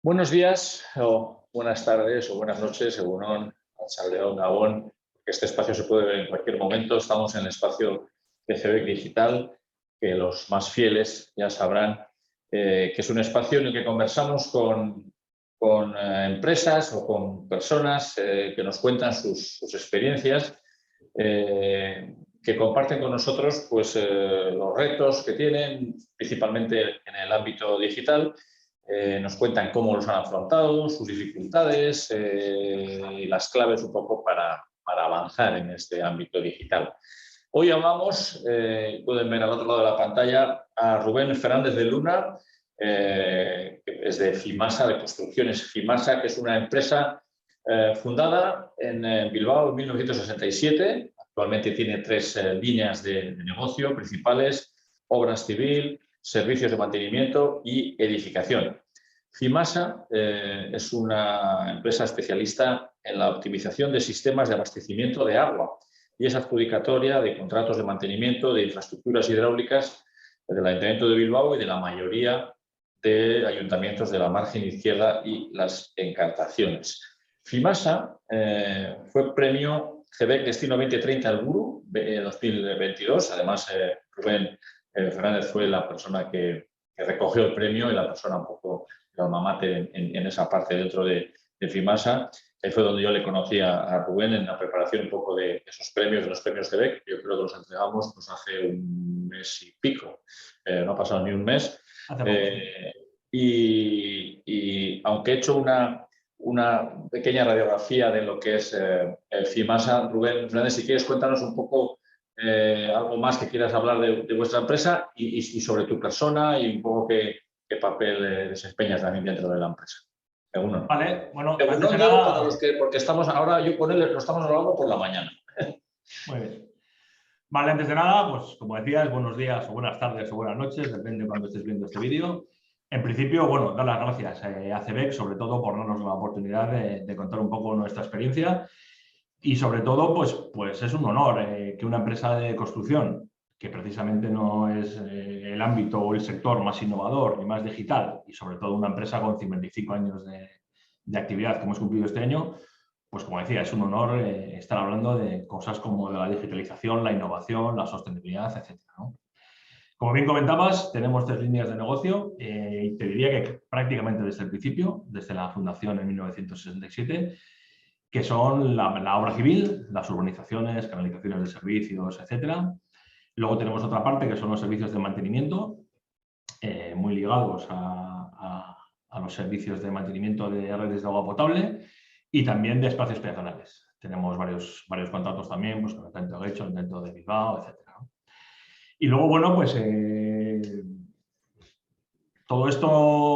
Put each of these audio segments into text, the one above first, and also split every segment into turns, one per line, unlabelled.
Buenos días o buenas tardes o buenas noches, según Arratsalde-on, Gabón. Este espacio se puede ver en cualquier momento. Estamos en el espacio de CEBEC Digital, que los más fieles ya sabrán que es un espacio en el que conversamos con empresas o con personas que nos cuentan sus experiencias, que comparten con nosotros pues, los retos que tienen, principalmente en el ámbito digital. Nos cuentan cómo los han afrontado, sus dificultades y las claves un poco para avanzar en este ámbito digital. Hoy hablamos, pueden ver al otro lado de la pantalla, a Rubén Fernández de Luna, que es de Fimasa, de Construcciones Fimasa, que es una empresa fundada en Bilbao en 1967. Actualmente tiene tres líneas de negocio principales: obras civil, servicios de mantenimiento y edificación. Fimasa es una empresa especialista en la optimización de sistemas de abastecimiento de agua y es adjudicatoria de contratos de mantenimiento de infraestructuras hidráulicas del Ayuntamiento de Bilbao y de la mayoría de ayuntamientos de la margen izquierda y las encartaciones. Fimasa fue premio CEBEC Destino 2030 al Guru 2022. Además, Rubén Fernández fue la persona que recogió el premio y la persona un poco el alma mater en esa parte dentro de Fimasa. Fue donde yo le conocí a Rubén en la preparación un poco de esos premios, de los premios CEBEC. Yo creo que los entregamos pues, hace un mes y pico. No ha pasado ni un mes. Y aunque he hecho una pequeña radiografía de lo que es Fimasa, Rubén Fernández, si quieres cuéntanos un poco algo más que quieras hablar de vuestra empresa y sobre tu persona y un poco qué papel desempeñas también dentro de la empresa. Según
Vale, bueno,
antes
antes de
digo
nada...
para los que, porque estamos ahora, yo con él lo estamos hablando por la mañana.
Muy bien. Vale, antes de nada, pues como decías, buenos días o buenas tardes o buenas noches, depende de cuando estés viendo este vídeo. En principio, bueno, dar las gracias a CEBEC, sobre todo por darnos la oportunidad de contar un poco nuestra experiencia y sobre todo, pues es un honor que una empresa de construcción, que precisamente no es el ámbito o el sector más innovador ni más digital, y sobre todo una empresa con 55 años de actividad que hemos cumplido este año, pues como decía, es un honor estar hablando de cosas como la digitalización, la innovación, la sostenibilidad, etc., ¿no? Como bien comentabas, tenemos tres líneas de negocio y te diría que prácticamente desde el principio, desde la fundación en 1967, que son la obra civil, las urbanizaciones, canalizaciones de servicios, etc. Luego tenemos otra parte que son los servicios de mantenimiento, muy ligados a los servicios de mantenimiento de redes de agua potable y también de espacios peatonales. Tenemos varios contratos también, pues con el Ayuntamiento de Getxo, el Ayuntamiento de Bilbao, etc., ¿no? Y luego, bueno, pues todo esto,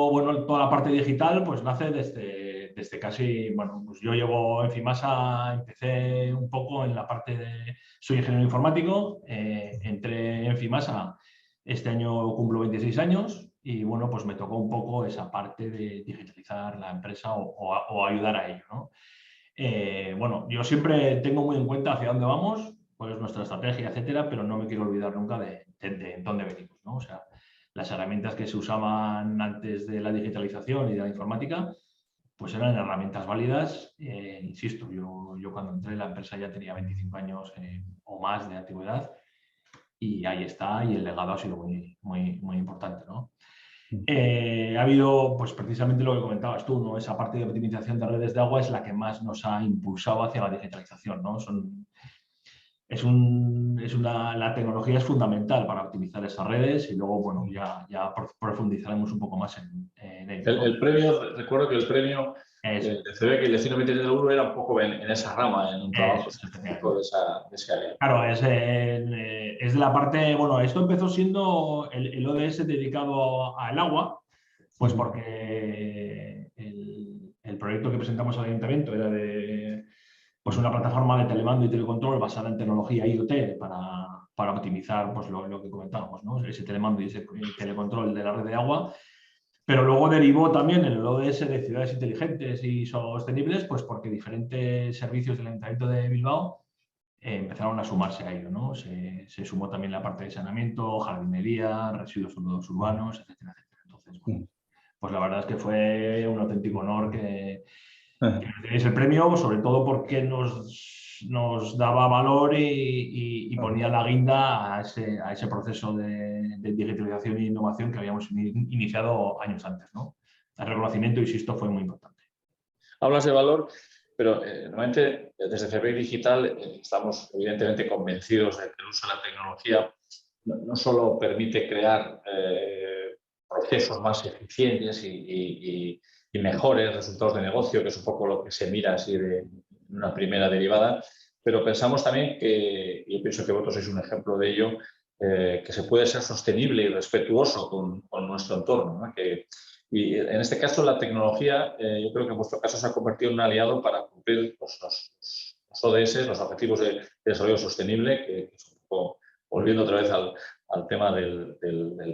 bueno, toda la parte digital, pues nace desde casi, bueno, pues yo llevo en Fimasa, empecé un poco en la parte de, soy ingeniero informático, entré en Fimasa, este año cumplo 26 años y bueno, pues me tocó un poco esa parte de digitalizar la empresa o ayudar a ello, ¿no? Bueno, yo siempre tengo muy en cuenta hacia dónde vamos, cuál es nuestra estrategia, etcétera, pero no me quiero olvidar nunca de dónde venimos, ¿no? O sea, las herramientas que se usaban antes de la digitalización y de la informática, pues eran herramientas válidas. Insisto, yo cuando entré en la empresa ya tenía 25 años o más de antigüedad y ahí está, y el legado ha sido muy importante, ¿no? Ha habido, pues precisamente lo que comentabas tú, ¿no? Esa parte de optimización de redes de agua es la que más nos ha impulsado hacia la digitalización, ¿no? La tecnología es fundamental para optimizar esas redes y luego, bueno, ya profundizaremos un poco más en ello, ¿no?
El premio, recuerdo que el premio de CEBEC, el Destino 2031, era un poco en esa rama, en un trabajo específico de ese área.
Claro, es de la parte, bueno, esto empezó siendo el ODS dedicado al agua, pues porque el proyecto que presentamos al ayuntamiento era de pues una plataforma de telemando y telecontrol basada en tecnología IoT para optimizar pues, lo que comentábamos, ¿no? Ese telemando y ese telecontrol de la red de agua. Pero luego derivó también en el ODS de ciudades inteligentes y sostenibles, pues porque diferentes servicios del Ayuntamiento de Bilbao empezaron a sumarse a ello, ¿no? Se sumó también la parte de saneamiento, jardinería, residuos urbanos, etcétera, etcétera. Entonces, bueno, pues la verdad es que fue un auténtico honor que recibierais el premio, sobre todo porque nos daba valor y ponía la guinda a ese proceso de digitalización e innovación que habíamos iniciado años antes, ¿no? El reconocimiento, insisto, fue muy importante.
Hablas de valor, pero normalmente desde CEBEC Digital estamos evidentemente convencidos de que el uso de la tecnología no solo permite crear procesos más eficientes y mejores resultados de negocio, que es un poco lo que se mira así de una primera derivada, pero pensamos también que, y yo pienso que vosotros sois un ejemplo de ello, que se puede ser sostenible y respetuoso con nuestro entorno, ¿no? Y en este caso la tecnología, yo creo que en vuestro caso se ha convertido en un aliado para cumplir los ODS, los Objetivos de Desarrollo Sostenible, que es un poco, volviendo otra vez al tema del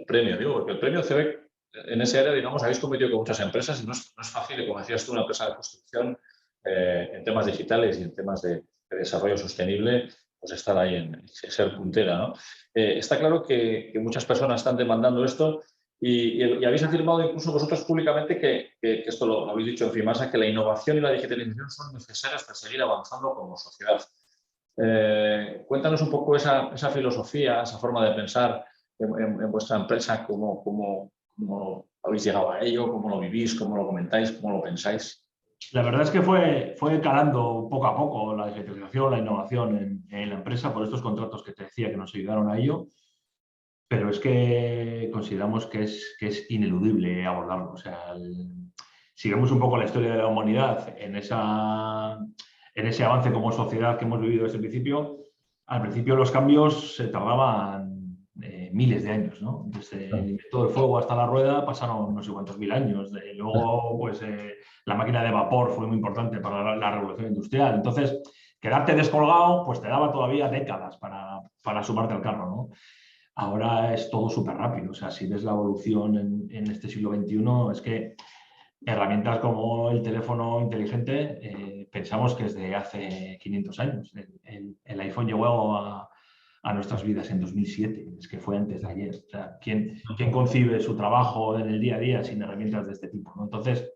premio. Digo, porque el premio CEBEC, en ese área, digamos, habéis competido con muchas empresas y no es fácil, como decías tú, una empresa de construcción en temas digitales y en temas de desarrollo sostenible, pues estar ahí en ser puntera, ¿no? Está claro que muchas personas están demandando esto. Y habéis afirmado incluso vosotros públicamente que esto lo habéis dicho en Fimasa, que la innovación y la digitalización son necesarias para seguir avanzando como sociedad. Cuéntanos un poco esa filosofía, esa forma de pensar en vuestra empresa, cómo habéis llegado a ello, cómo lo vivís, cómo lo comentáis, cómo lo pensáis.
La verdad es que fue calando poco a poco la digitalización, la innovación en la empresa por estos contratos que te decía que nos ayudaron a ello. Pero es que consideramos que es ineludible abordarlo. O sea, si vemos un poco la historia de la humanidad en ese avance como sociedad que hemos vivido desde el principio, al principio los cambios se tardaban miles de años, ¿no? Desde el invento del fuego hasta la rueda pasaron no sé cuántos mil años. Luego, pues, la máquina de vapor fue muy importante para la revolución industrial. Entonces, quedarte descolgado, pues te daba todavía décadas para sumarte al carro, ¿no? Ahora es todo súper rápido. O sea, si ves la evolución en este siglo XXI, es que herramientas como el teléfono inteligente pensamos que es de hace 500 años. El iPhone llegó a nuestras vidas en 2007. Es que fue antes de ayer. O sea, ¿quién concibe su trabajo en el día a día sin herramientas de este tipo, ¿no? Entonces,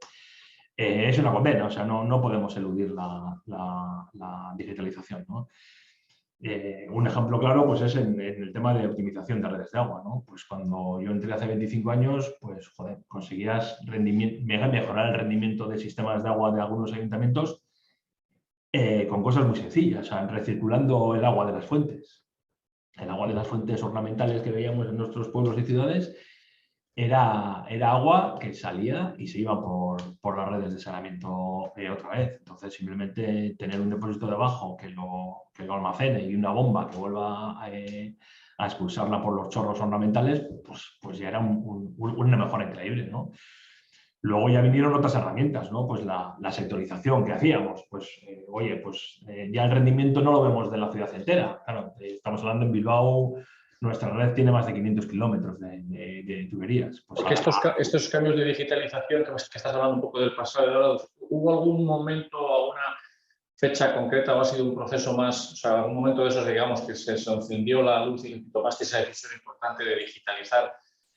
es una condena. O sea, no podemos eludir la digitalización, ¿no? Un ejemplo claro pues es en el tema de optimización de redes de agua, ¿no? Pues cuando yo entré hace 25 años, pues joder, conseguías mejorar el rendimiento de sistemas de agua de algunos ayuntamientos con cosas muy sencillas, o sea, recirculando el agua de las fuentes. El agua de las fuentes ornamentales que veíamos en nuestros pueblos y ciudades era agua que salía y se iba por las redes de saneamiento otra vez. Entonces, simplemente tener un depósito debajo que lo almacene y una bomba que vuelva a expulsarla por los chorros ornamentales, pues ya era una mejora increíble, ¿no? Luego ya vinieron otras herramientas, ¿no? Pues la sectorización que hacíamos. Pues, oye, pues ya el rendimiento no lo vemos de la ciudad entera. Claro, estamos hablando en Bilbao. Nuestra red tiene más de 500 kilómetros de tuberías. Pues
porque estos cambios de digitalización, que estás hablando un poco del pasado, ¿hubo algún momento, alguna fecha concreta o ha sido un proceso más, o sea, algún momento de esos, digamos, que se encendió la luz y tomaste esa decisión importante de digitalizar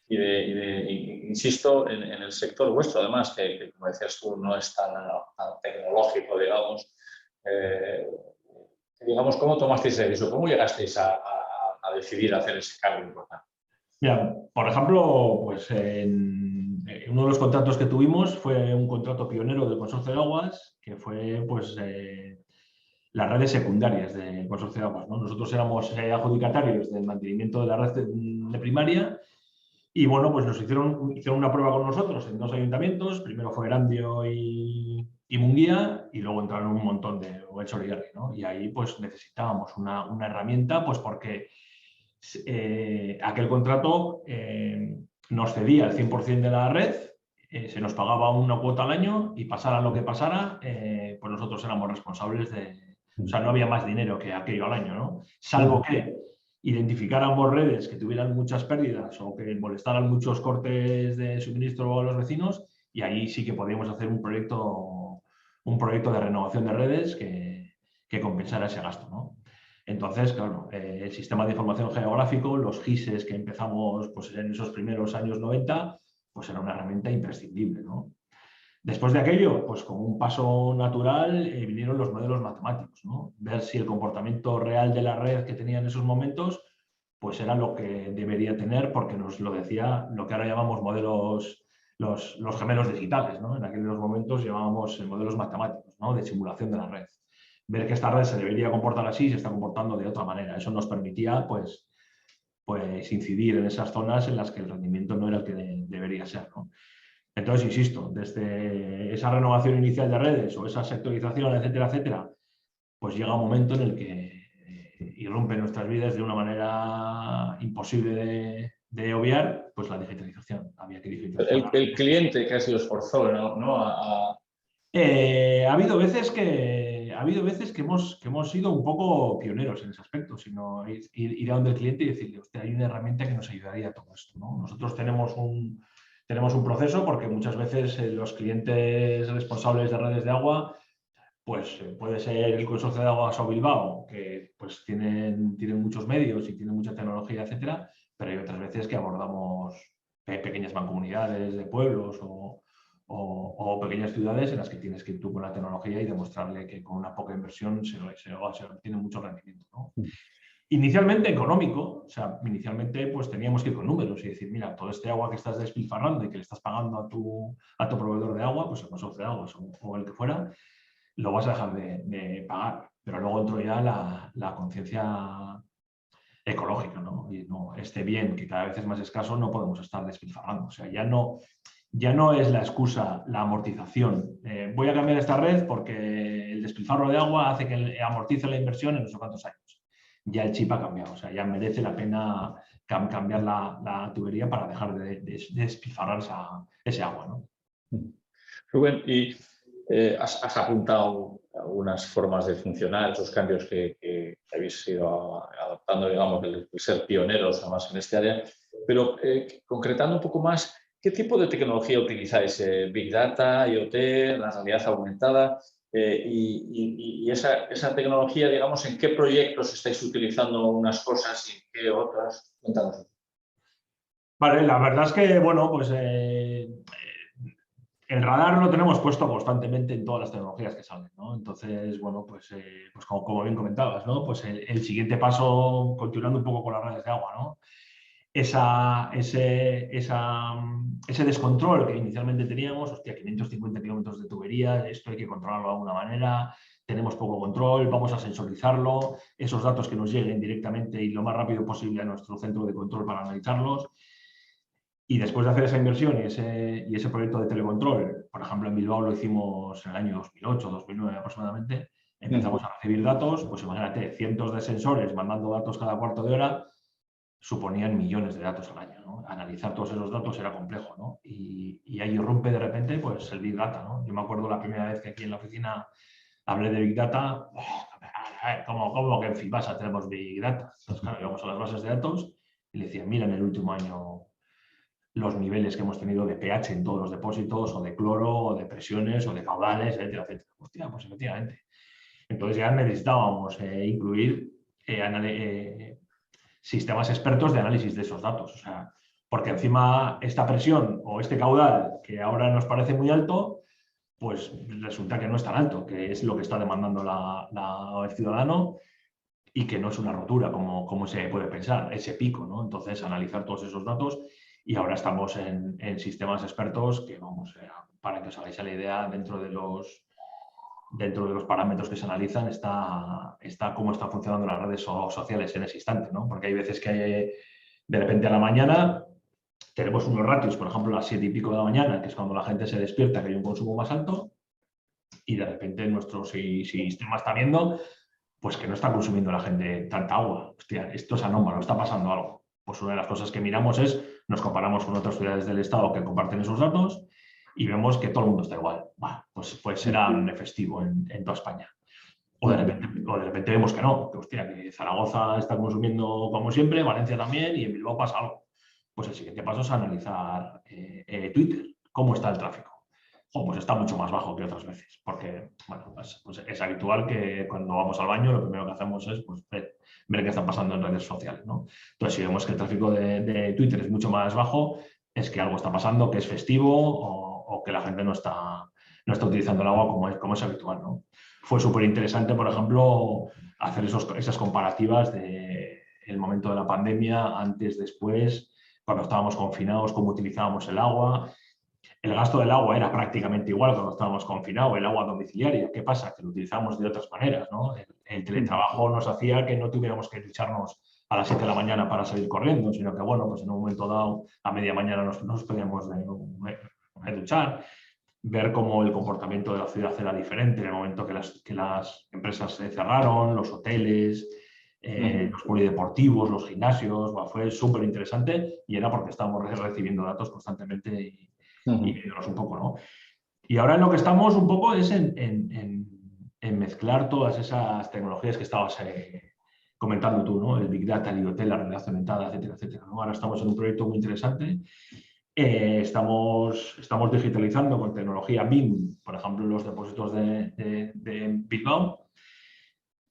insisto, en el sector vuestro, además, que como decías tú, no es tan tecnológico, digamos, digamos, ¿cómo tomasteis esa decisión? ¿Cómo llegasteis a decidir hacer ese cambio importante?
Mira, por ejemplo, pues uno de los contratos que tuvimos fue un contrato pionero del Consorcio de Aguas, que fue pues las redes secundarias del Consorcio de Aguas, ¿no? Nosotros éramos adjudicatarios del mantenimiento de la red de primaria y bueno, pues hicieron una prueba con nosotros en 2 ayuntamientos. Primero fue Erandio y Munguía y luego entraron un montón de El Solidarri, ¿no? Y ahí pues necesitábamos una herramienta, pues porque aquel contrato nos cedía el 100% de la red, se nos pagaba una cuota al año y pasara lo que pasara, pues nosotros éramos responsables o sea, no había más dinero que aquello al año, ¿no? Salvo que identificáramos redes que tuvieran muchas pérdidas o que molestaran muchos cortes de suministro a los vecinos, y ahí sí que podíamos hacer un proyecto de renovación de redes que compensara ese gasto, ¿no? Entonces, claro, el sistema de información geográfico, los GISes que empezamos pues, en esos primeros años 90, pues era una herramienta imprescindible, ¿no? Después de aquello, pues como un paso natural, vinieron los modelos matemáticos, ¿no? Ver si el comportamiento real de la red que tenía en esos momentos, pues era lo que debería tener, porque nos lo decía lo que ahora llamamos modelos, los gemelos digitales, ¿no? En aquellos momentos llamábamos modelos matemáticos, ¿no? De simulación de la red. Ver que esta red se debería comportar así, se está comportando de otra manera. Eso nos permitía, pues incidir en esas zonas en las que el rendimiento no era el que debería ser, ¿no? Entonces, insisto, desde esa renovación inicial de redes o esa sectorización, etcétera, etcétera, pues llega un momento en el que irrumpe en nuestras vidas de una manera imposible de obviar, pues la digitalización. Había que digitalizar.
El cliente casi los forzó, ¿no?
Ha habido veces que hemos sido un poco pioneros en ese aspecto, sino ir a donde el cliente y decirle, hostia, hay una herramienta que nos ayudaría a todo esto, ¿no? Nosotros tenemos un proceso, porque muchas veces los clientes responsables de redes de agua, pues puede ser el Consorcio de Aguas o Bilbao, que pues tienen muchos medios y tienen mucha tecnología, etcétera, pero hay otras veces que abordamos pequeñas mancomunidades de pueblos o pequeñas ciudades en las que tienes que ir tú con la tecnología y demostrarle que con una poca inversión se obtiene mucho rendimiento, ¿no? Inicialmente económico, o sea, inicialmente pues teníamos que ir con números y decir, mira, todo este agua que estás despilfarrando y que le estás pagando a tu proveedor de agua, pues el consorcio de aguas o el que fuera, lo vas a dejar de pagar. Pero luego entró ya la conciencia ecológica, ¿no? Y no, este bien que cada vez es más escaso no podemos estar despilfarrando. O sea, ya no es la excusa, la amortización. Voy a cambiar esta red porque el despilfarro de agua hace que amortice la inversión en no sé cuántos años. Ya el chip ha cambiado, o sea, ya merece la pena cambiar la tubería para dejar de despilfarrar ese agua, ¿no?
Rubén, y has apuntado algunas formas de funcionar, esos cambios que habéis ido adoptando, digamos, el ser pioneros además en este área, pero concretando un poco más, ¿qué tipo de tecnología utilizáis? ¿Big Data, IoT, la realidad aumentada? Y esa tecnología, digamos, ¿en qué proyectos estáis utilizando unas cosas y en qué otras? Cuéntanos.
Vale, la verdad es que, bueno, pues el radar lo tenemos puesto constantemente en todas las tecnologías que salen, ¿no? Entonces, bueno, pues como bien comentabas, ¿no? Pues el siguiente paso, continuando un poco con las redes de agua, ¿no? Ese descontrol que inicialmente teníamos, hostia, 550 kilómetros de tubería, esto hay que controlarlo de alguna manera, tenemos poco control, vamos a sensorizarlo, esos datos que nos lleguen directamente y lo más rápido posible a nuestro centro de control para analizarlos. Y después de hacer esa inversión y ese proyecto de telecontrol, por ejemplo, en Bilbao lo hicimos en el año 2008, 2009 aproximadamente, empezamos a recibir datos, pues imagínate, cientos de sensores mandando datos cada cuarto de hora, suponían millones de datos al año, ¿no? Analizar todos esos datos era complejo, ¿no? Y ahí irrumpe de repente pues, el Big Data, ¿no? Yo me acuerdo la primera vez que aquí en la oficina hablé de Big Data, ¿cómo que en Fibasa tenemos Big Data? Entonces, claro, íbamos a las bases de datos y le decían, mira, en el último año los niveles que hemos tenido de pH en todos los depósitos, o de cloro, o de presiones, o de caudales, etcétera, etcétera. Hostia, pues efectivamente. Entonces ya necesitábamos incluir sistemas expertos de análisis de esos datos. O sea, porque encima esta presión o este caudal que ahora nos parece muy alto, pues resulta que no es tan alto, que es lo que está demandando el ciudadano y que no es una rotura como se puede pensar, ese pico, ¿no? Entonces, analizar todos esos datos y ahora estamos en sistemas expertos que, vamos, para que os hagáis la idea, dentro de los parámetros que se analizan está cómo están funcionando las redes sociales en ese instante, ¿no? Porque hay veces que de repente a la mañana tenemos unos ratios, por ejemplo, a las 7 y pico de la mañana, que es cuando la gente se despierta, que hay un consumo más alto, y de repente nuestro sistema está viendo pues que no está consumiendo la gente tanta agua. Hostia, esto es anómalo, está pasando algo. Pues una de las cosas que miramos es, nos comparamos con otras ciudades del Estado que comparten esos datos y vemos que todo el mundo está igual. Bah, pues será un festivo en toda España. O de repente vemos que no, que, hostia, que Zaragoza está consumiendo como siempre, Valencia también, y en Bilbao pasa algo. Pues el siguiente paso es analizar Twitter, cómo está el tráfico. Pues está mucho más bajo que otras veces, porque bueno, pues es habitual que cuando vamos al baño lo primero que hacemos es pues, ver qué está pasando en redes sociales, ¿no? Entonces, si vemos que el tráfico de Twitter es mucho más bajo, es que algo está pasando, que es festivo o que la gente no está utilizando el agua como es habitual, ¿no? Fue súper interesante, por ejemplo, hacer esas comparativas del momento de la pandemia, antes, después, cuando estábamos confinados, cómo utilizábamos el agua. El gasto del agua era prácticamente igual cuando estábamos confinados, el agua domiciliaria. ¿Qué pasa? Que lo utilizamos de otras maneras, ¿no? El teletrabajo nos hacía que no tuviéramos que ducharnos a las 7 de la mañana para salir corriendo, sino que, bueno, pues en un momento dado, a media mañana nos podíamos duchar, ver cómo el comportamiento de la ciudad era diferente en el momento que las empresas se cerraron, los hoteles, los polideportivos, los gimnasios. Bueno, fue súper interesante y era porque estábamos recibiendo datos constantemente y viéndonos un poco, ¿no? Y ahora en lo que estamos un poco es en mezclar todas esas tecnologías que estabas comentando tú, ¿no? El Big Data, el IoT, la realidad aumentada, etcétera, etcétera, ¿no? Ahora estamos en un proyecto muy interesante. Estamos digitalizando con tecnología BIM, por ejemplo, los depósitos de Bilbao.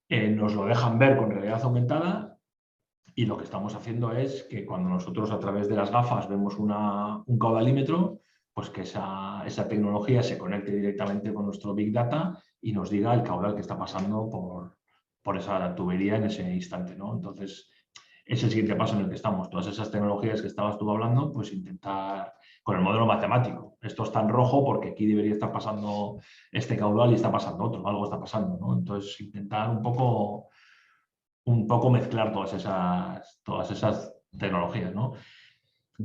Nos lo dejan ver con realidad aumentada y lo que estamos haciendo es que cuando nosotros a través de las gafas vemos un caudalímetro, pues que esa tecnología se conecte directamente con nuestro Big Data y nos diga el caudal que está pasando por esa tubería en ese instante, ¿no? Entonces, es el siguiente paso en el que estamos. Todas esas tecnologías que estabas tú hablando, pues intentar con el modelo matemático. Esto está en rojo porque aquí debería estar pasando este caudal y está pasando otro, algo está pasando, ¿no? Entonces, intentar un poco mezclar todas esas tecnologías, ¿no?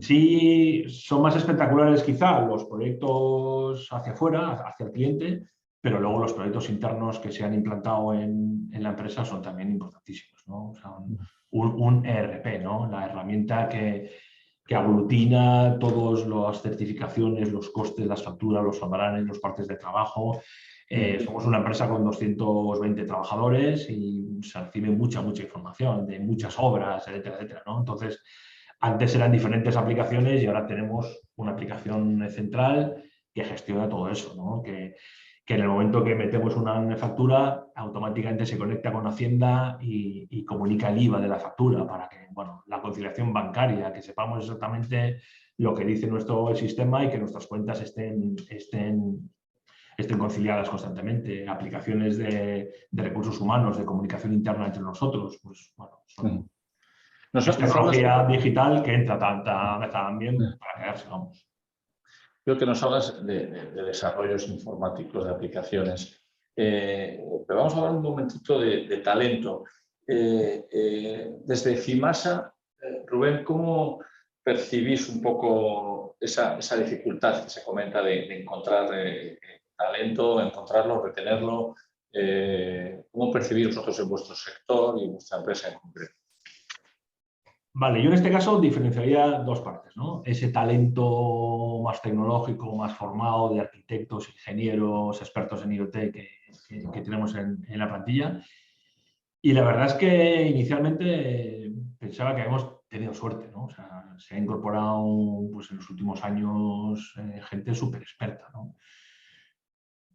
Sí, son más espectaculares quizá los proyectos hacia afuera, hacia el cliente, pero luego los proyectos internos que se han implantado en la empresa son también importantísimos, ¿no? O sea, un ERP, ¿no? La herramienta que aglutina todas las certificaciones, los costes, las facturas, los almacenes, los partes de trabajo. Somos una empresa con 220 trabajadores y se recibe mucha información de muchas obras, etcétera, etcétera, ¿no? Entonces, antes eran diferentes aplicaciones y ahora tenemos una aplicación central que gestiona todo eso, ¿no? Que en el momento que metemos una factura, automáticamente se conecta con Hacienda y comunica el IVA de la factura para que, bueno, la conciliación bancaria, que sepamos exactamente lo que dice nuestro sistema y que nuestras cuentas estén conciliadas constantemente. Aplicaciones de recursos humanos, de comunicación interna entre nosotros, pues, bueno, son... Es tecnología digital que entra también para quedarse, vamos.
Creo que nos hablas de desarrollos informáticos, de aplicaciones, pero vamos a hablar un momentito de talento. Desde Fimasa, Rubén, ¿cómo percibís un poco esa dificultad que se comenta de encontrar talento, encontrarlo, retenerlo? ¿Cómo percibís vosotros en vuestro sector y en vuestra empresa en concreto?
Vale, yo en este caso diferenciaría dos partes, ¿no? Ese talento más tecnológico, más formado de arquitectos, ingenieros, expertos en IoT que tenemos en la plantilla. Y la verdad es que inicialmente pensaba que habíamos tenido suerte, ¿no? O sea, se ha incorporado pues, en los últimos años gente súper experta, ¿no?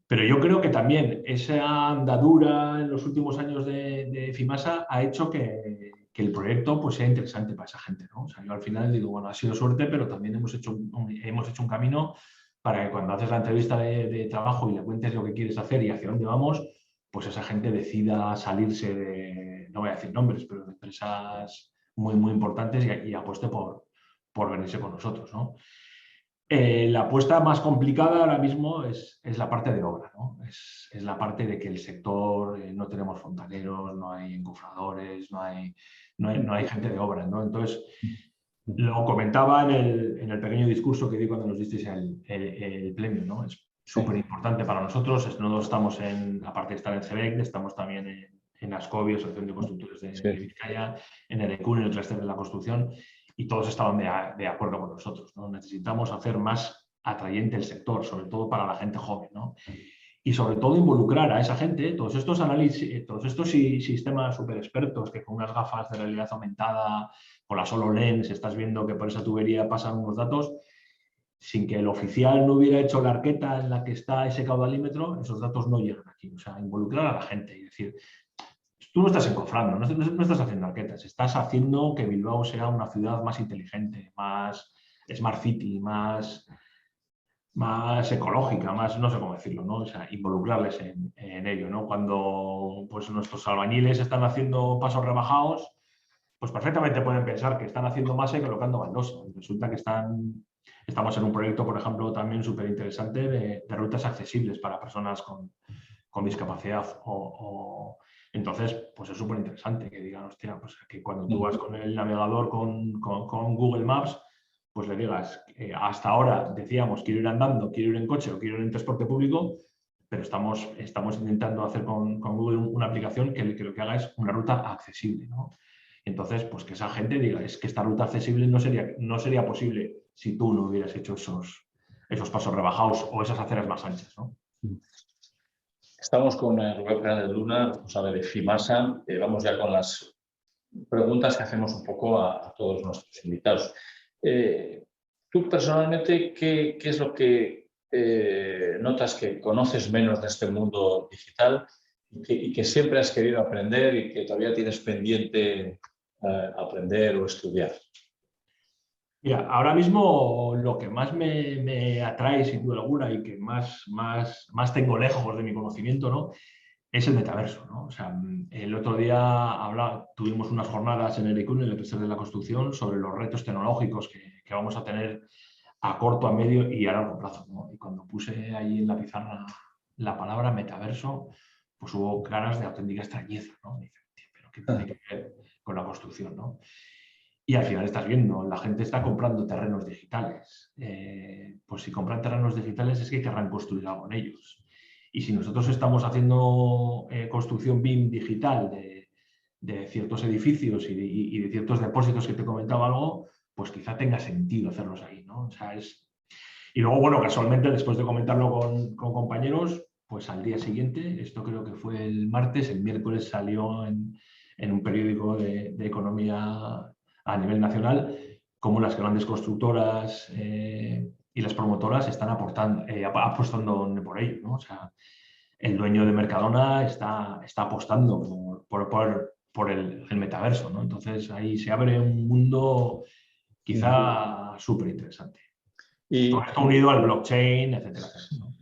Pero yo creo que también esa andadura en los últimos años de Fimasa ha hecho que el proyecto pues, sea interesante para esa gente, ¿no? O sea, yo al final digo, bueno, ha sido suerte, pero también hemos hecho un camino para que cuando haces la entrevista de trabajo y le cuentes lo que quieres hacer y hacia dónde vamos, pues esa gente decida salirse de, no voy a decir nombres, pero de empresas muy importantes y apueste por venirse con nosotros, ¿no? La apuesta más complicada ahora mismo es la parte de obra, ¿no? Es la parte de que el sector, no tenemos fontaneros, no hay encofradores, no hay gente de obra, ¿no? Entonces, lo comentaba en el pequeño discurso que di cuando nos disteis el premio, ¿no? Es súper importante para nosotros. Nosotros estamos aparte de estar en CEBEC, estamos también en Ascobio, Asociación de Constructores de Vizcaya, en el ECUN, en el clúster de la construcción, y todos estaban de acuerdo con nosotros, ¿no? Necesitamos hacer más atrayente el sector, sobre todo para la gente joven, ¿no? Y sobre todo involucrar a esa gente, todos estos análisis, todos estos sistemas súper expertos que con unas gafas de realidad aumentada, con la HoloLens, estás viendo que por esa tubería pasan unos datos, sin que el oficial no hubiera hecho la arqueta en la que está ese caudalímetro, esos datos no llegan aquí. O sea, involucrar a la gente y decir, tú no estás encofrando, no estás haciendo arquetas, estás haciendo que Bilbao sea una ciudad más inteligente, más smart city, más ecológica, más, no sé cómo decirlo, ¿no? O sea, involucrarles en ello, ¿no? Cuando pues, nuestros albañiles están haciendo pasos rebajados, pues perfectamente pueden pensar que están haciendo masa y colocando baldosa. Resulta que estamos en un proyecto, por ejemplo, también súper interesante de rutas accesibles para personas con discapacidad. Entonces, pues es súper interesante que digan, hostia, pues que cuando tú vas con el navegador con Google Maps, pues le digas, hasta ahora decíamos quiero ir andando, quiero ir en coche o quiero ir en transporte público, pero estamos intentando hacer con Google una aplicación que lo que haga es una ruta accesible, ¿no? Entonces, pues que esa gente diga, es que esta ruta accesible no sería posible si tú no hubieras hecho esos pasos rebajados o esas aceras más anchas, ¿no?
Estamos con Rubén Fernández Luna, responsable de FIMASA. Vamos ya con las preguntas que hacemos un poco a todos nuestros invitados. Tú personalmente, ¿qué es lo que notas que conoces menos de este mundo digital y que siempre has querido aprender y que todavía tienes pendiente aprender o estudiar?
Mira, ahora mismo lo que más me atrae, sin duda alguna, y que más tengo lejos de mi conocimiento, ¿no?, es el metaverso, ¿no? O sea, el otro día tuvimos unas jornadas en el ECUN, en el Cluster de la Construcción, sobre los retos tecnológicos que vamos a tener a corto, a medio y a largo plazo, ¿no? Y cuando puse ahí en la pizarra la palabra metaverso, pues hubo caras de auténtica extrañeza, ¿no? Y dice, ¿pero qué tiene que ver con la construcción, ¿no? Y al final estás viendo, la gente está comprando terrenos digitales. Pues si compran terrenos digitales es que querrán construir algo en ellos. Y si nosotros estamos haciendo construcción BIM digital de ciertos edificios y de ciertos depósitos que te comentaba algo, pues quizá tenga sentido hacerlos ahí, ¿no? O sea, Y luego, bueno, casualmente, después de comentarlo con compañeros, pues al día siguiente, esto creo que fue el martes, el miércoles salió en un periódico de economía a nivel nacional, como las grandes constructoras y las promotoras están apostando por ello, ¿no? O sea, el dueño de Mercadona está apostando por el metaverso, ¿no? Entonces ahí se abre un mundo quizá súper interesante. Todo esto unido al blockchain, etcétera, etcétera, ¿no?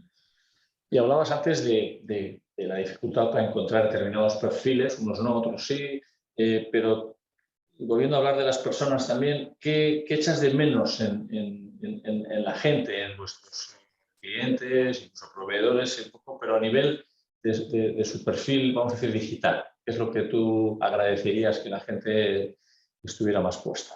Y hablabas antes de la dificultad para encontrar determinados perfiles, unos no, otros sí, pero volviendo a hablar de las personas también, ¿qué echas de menos en la gente, en vuestros clientes, incluso proveedores, un poco, pero a nivel de su perfil, vamos a decir, digital? ¿Qué es lo que tú agradecerías que la gente estuviera más puesta?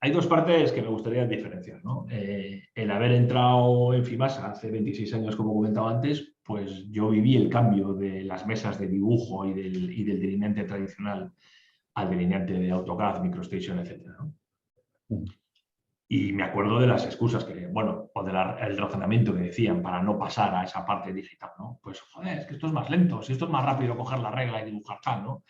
Hay dos partes que me gustaría diferenciar, ¿no? El haber entrado en FIMASA hace 26 años, como comentaba antes, pues yo viví el cambio de las mesas de dibujo y del delineante tradicional al delineante de AutoCAD, MicroStation, etcétera, ¿no? Y me acuerdo de las excusas o del razonamiento que decían para no pasar a esa parte digital, ¿no? Pues, joder, es que esto es más lento, si esto es más rápido coger la regla y dibujar tal, ¿no?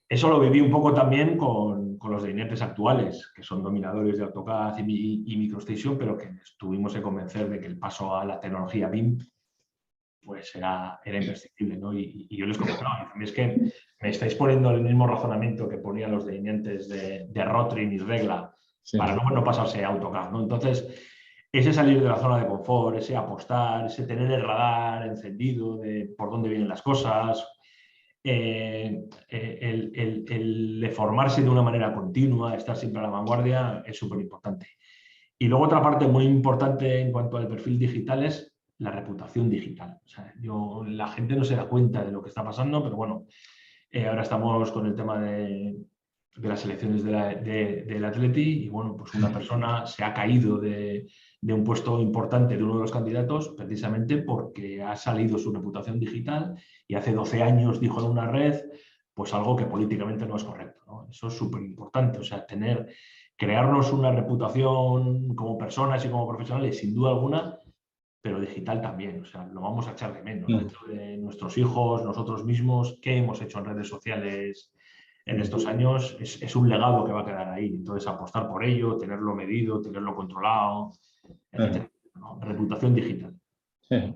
Eso lo viví un poco también con los delineantes actuales, que son dominadores de AutoCAD y MicroStation, pero que tuvimos que convencer de que el paso a la tecnología BIM pues era imprescindible, ¿no? Y yo les comentaba, es que me estáis poniendo el mismo razonamiento que ponían los delineantes de Rotring y regla para no pasarse a AutoCAD, ¿no? Entonces, ese salir de la zona de confort, ese apostar, ese tener el radar encendido de por dónde vienen las cosas, el de formarse de una manera continua, estar siempre a la vanguardia, es súper importante. Y luego otra parte muy importante en cuanto al perfil digital es la reputación digital. O sea, la gente no se da cuenta de lo que está pasando, pero bueno, ahora estamos con el tema de las elecciones del Atleti y bueno, pues una persona se ha caído de un puesto importante de uno de los candidatos precisamente porque ha salido su reputación digital y hace 12 años dijo en una red pues algo que políticamente no es correcto, ¿no? Eso es súper importante, o sea, crearnos una reputación como personas y como profesionales sin duda alguna, pero digital también, o sea, lo vamos a echar de menos dentro de nuestros hijos, nosotros mismos, qué hemos hecho en redes sociales en estos años, es un legado que va a quedar ahí. Entonces, apostar por ello, tenerlo medido, tenerlo controlado, etc. ¿No? Reputación digital.
La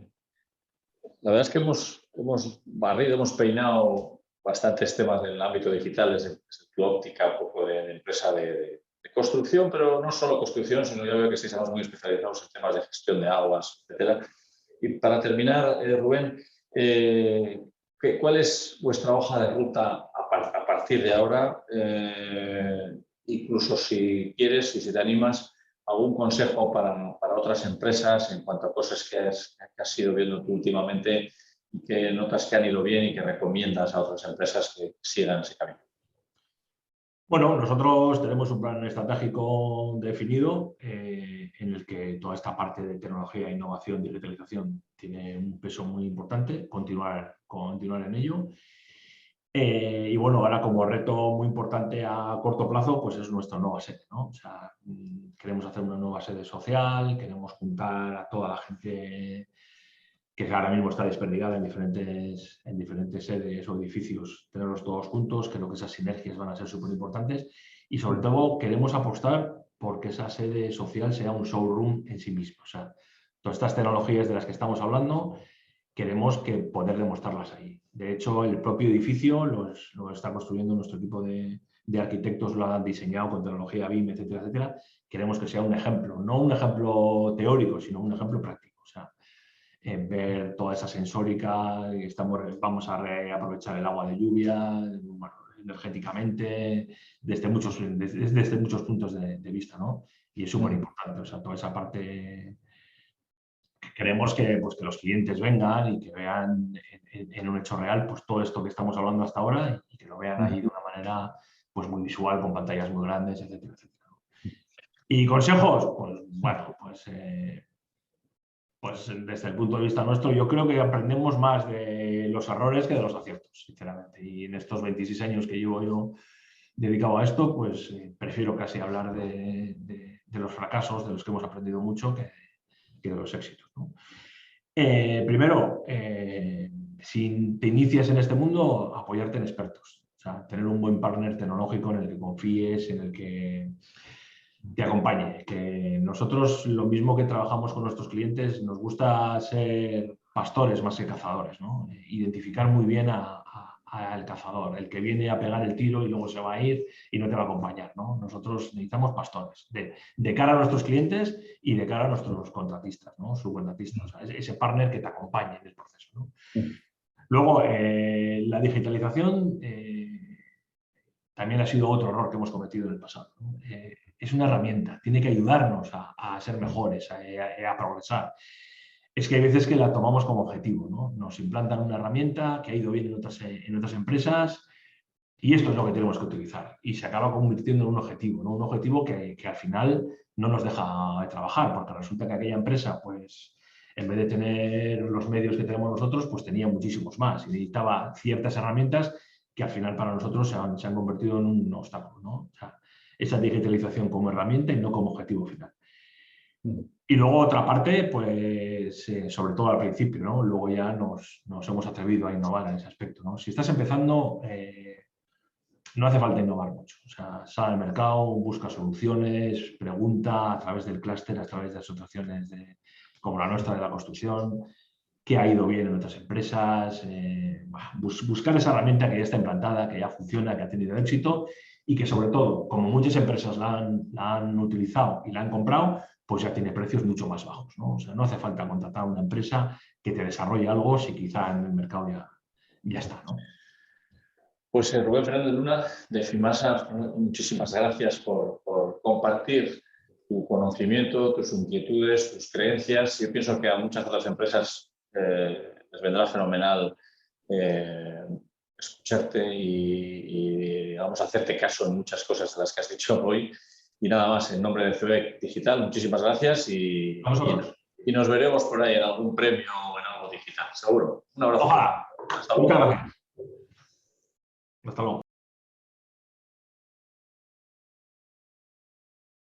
verdad es que hemos barrido, hemos peinado bastantes temas del ámbito digital desde tu óptica, un poco de empresa de construcción, pero no solo construcción, sino yo veo que sí estamos muy especializados en temas de gestión de aguas, etcétera. Y para terminar, Rubén, ¿cuál es vuestra hoja de ruta a partir de ahora? Incluso si quieres y si te animas, algún consejo para otras empresas en cuanto a cosas que has ido viendo tú últimamente y que notas que han ido bien y que recomiendas a otras empresas que sigan ese camino.
Bueno, nosotros tenemos un plan estratégico definido en el que toda esta parte de tecnología, innovación, digitalización tiene un peso muy importante, continuar en ello. Y bueno, ahora como reto muy importante a corto plazo, pues es nuestra nueva sede, ¿no? O sea, queremos hacer una nueva sede social, queremos juntar a toda la gente que ahora mismo está desperdigada en diferentes sedes o edificios, tenerlos todos juntos. Creo que esas sinergias van a ser súper importantes y sobre todo queremos apostar porque esa sede social sea un showroom en sí mismo. O sea, todas estas tecnologías de las que estamos hablando, queremos poder demostrarlas ahí. De hecho, el propio edificio lo está construyendo nuestro equipo de arquitectos, lo han diseñado con tecnología BIM, etcétera, etcétera. Queremos que sea un ejemplo, no un ejemplo teórico, sino un ejemplo práctico. O sea, ver toda esa sensórica, vamos a reaprovechar el agua de lluvia, bueno, energéticamente, desde muchos puntos de vista, ¿no? Y es súper importante, o sea, toda esa parte. Queremos que los clientes vengan y que vean en un hecho real pues todo esto que estamos hablando hasta ahora y que lo vean ahí de una manera pues muy visual, con pantallas muy grandes, etcétera, etcétera. Y consejos, pues bueno, pues desde el punto de vista nuestro, yo creo que aprendemos más de los errores que de los aciertos, sinceramente. Y en estos 26 años que llevo yo dedicado a esto, pues prefiero casi hablar de los fracasos, de los que hemos aprendido mucho, que de los éxitos, ¿no? Primero, si te inicias en este mundo, apoyarte en expertos. O sea, tener un buen partner tecnológico en el que confíes, en el que te acompañe. Que nosotros, lo mismo que trabajamos con nuestros clientes, nos gusta ser pastores más que cazadores, ¿no? Identificar muy bien al cazador, el que viene a pegar el tiro y luego se va a ir y no te va a acompañar, ¿no? Nosotros necesitamos pastores de cara a nuestros clientes y de cara a nuestros contratistas, ¿no? Subcontratistas, o sea, ese partner que te acompañe en el proceso, ¿no? Luego, la digitalización también ha sido otro error que hemos cometido en el pasado, ¿no? Es una herramienta, tiene que ayudarnos a ser mejores, a progresar. Es que hay veces que la tomamos como objetivo, ¿no? Nos implantan una herramienta que ha ido bien en otras empresas y esto es lo que tenemos que utilizar. Y se acaba convirtiendo en un objetivo, ¿no? Un objetivo que al final no nos deja trabajar, porque resulta que aquella empresa, pues, en vez de tener los medios que tenemos nosotros, pues tenía muchísimos más y necesitaba ciertas herramientas que al final para nosotros se han convertido en un obstáculo, ¿no? O sea, esa digitalización como herramienta y no como objetivo final. Y luego otra parte, pues sobre todo al principio, ¿no? Luego ya nos hemos atrevido a innovar en ese aspecto, ¿no? Si estás empezando, no hace falta innovar mucho. O sea, sal al mercado, busca soluciones, pregunta a través del clúster, a través de asociaciones como la nuestra de la construcción, qué ha ido bien en otras empresas, buscar esa herramienta que ya está implantada, que ya funciona, que ha tenido éxito y que sobre todo, como muchas empresas la han utilizado y la han comprado, pues ya tiene precios mucho más bajos, ¿no? O sea, no hace falta contratar a una empresa que te desarrolle algo si quizá en el mercado ya está, ¿no?
Pues Rubén Fernández Luna, de Fimasa, muchísimas gracias por compartir tu conocimiento, tus inquietudes, tus creencias. Yo pienso que a muchas otras empresas les vendrá fenomenal escucharte y vamos a hacerte caso en muchas cosas de las que has dicho hoy. Y nada más, en nombre de CEBEC Digital, muchísimas gracias y nos veremos por ahí en algún premio o en algo digital, seguro. Un abrazo.
Ojalá.
Hasta luego.
Hasta luego.